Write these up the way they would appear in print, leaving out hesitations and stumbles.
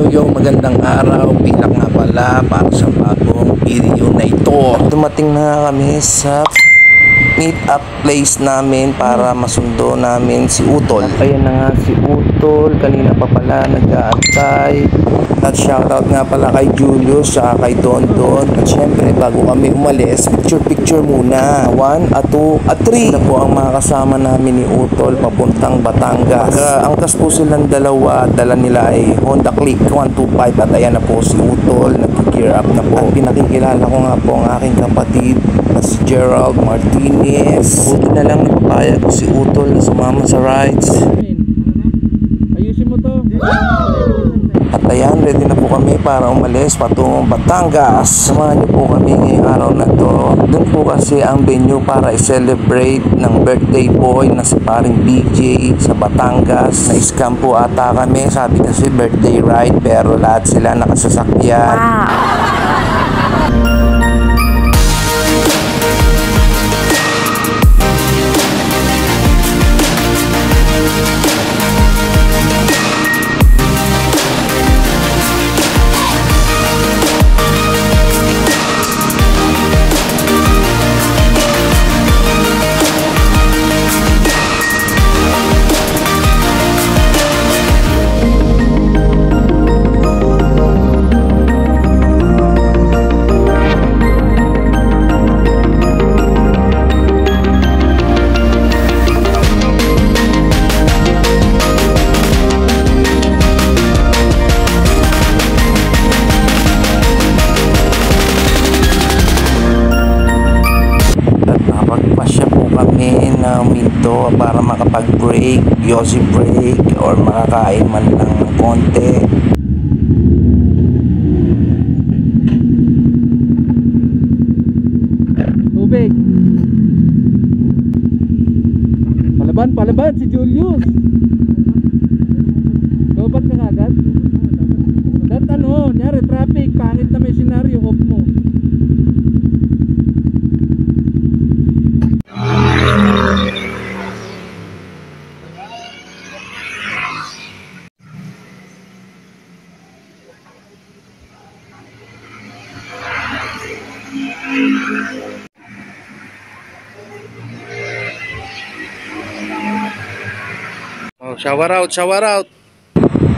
Yo, magandang araw. Pilak nga pala para sa bagong video na ito. At dumating na kami sa meet up place namin para masundo namin si Utol. Ayan na nga si Utol, kanina pa pala nag-aantay. At shoutout nga pala kay Julius at kay Don. At syempre bago kami umalis, picture muna. 1, 2, 3 na po ang mga kasama namin ni Utol papuntang Batangas. Angkas po silang dalawa, dala nila ay Honda Click 125 at ayan na po si Utol, nag-gear up na po. At pinakikilala ko nga po ang aking kapatid na si Gerald Martinez. Buti na lang napapayag ko si Utol na sumama sa rides. Ayusin mo to. At ayan, ready na po kami para umalis patungong Batangas. Samahan niyo po kami ngayong araw na to. Doon po kasi ang venue para i-celebrate ng birthday boy na si paring BJ sa Batangas. Na-scam po ata kami, sabi kasi birthday ride, pero lahat sila nakasasakyan. Kami na minto para makapag-break, yosi break, or makakain man ng konti. Tubig. Palaban si Julius. Lobat ka agad. Dat nyari traffic, pangit na may senaryo, off mo. Shower out.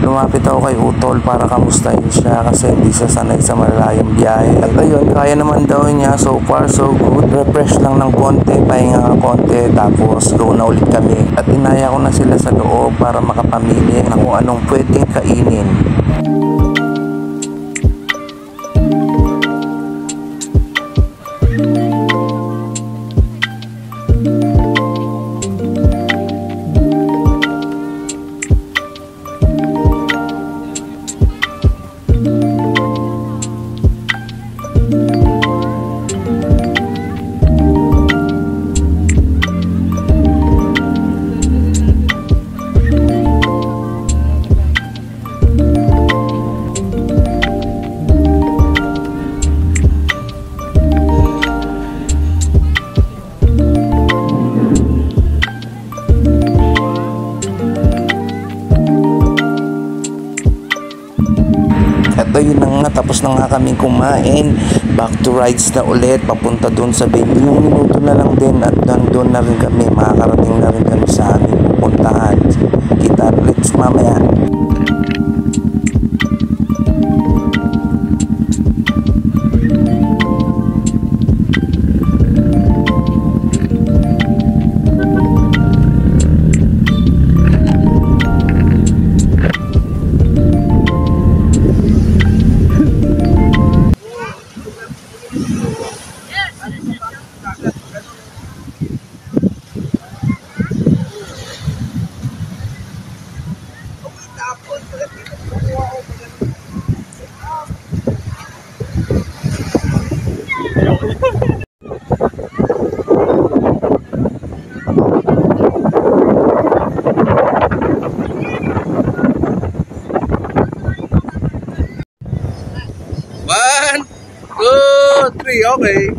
Lumapit ako kay Utol para kamustahin siya kasi hindi siya sanay sa malalayong biyahe. At ayun, kaya naman daw niya, so far so good. Refresh lang ng konti, pahinga ng konti, tapos go na ulit kami. At inaya ko na sila sa loob para makapamili ng kung anong pwedeng kainin. Eto yun na nga, tapos na nga kaming kumain. Back to rides na ulit, papunta dun sa venue. Ilang minuto na lang din at doon na rin kami, makakarating na rin kami sa aming pupuntahan. Kita ulit mamaya. One, two, three, okay.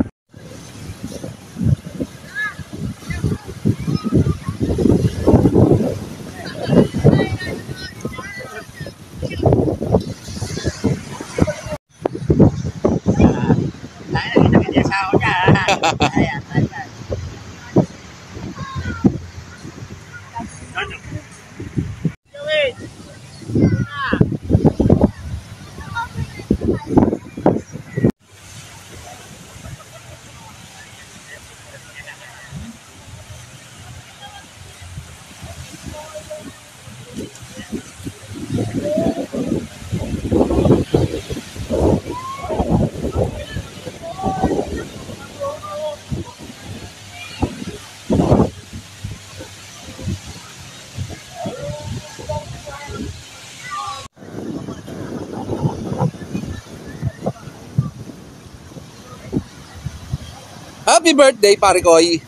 Happy birthday, pare Koy.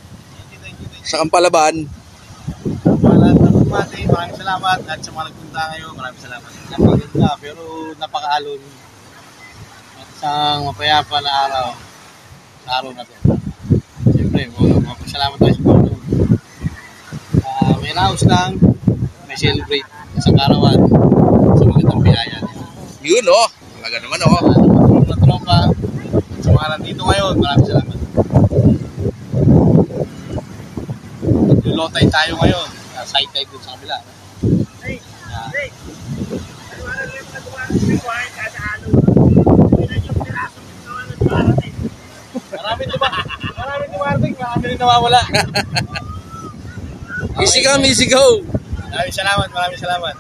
Sa Kampalaban. Maraming salamat at sa mga nagpunta ngayon, maraming salamat. Napaganda pero napakaalon at isang mapayapa na araw sa araw na to. Siyempre, magpasalamat tayo sa Panginoon. May naus lang, may celebrate sa karawan sa magandang biyaya. Yun, oh. Talaga naman, oh. Mga tropa at sa mga nandito ngayon, maraming salamat. Lulotay tayo ngayon. Side tayo dun sa kabila. Maraming dumarating, marami rin nawawala. Easy come, easy go. Maraming salamat. Maraming salamat.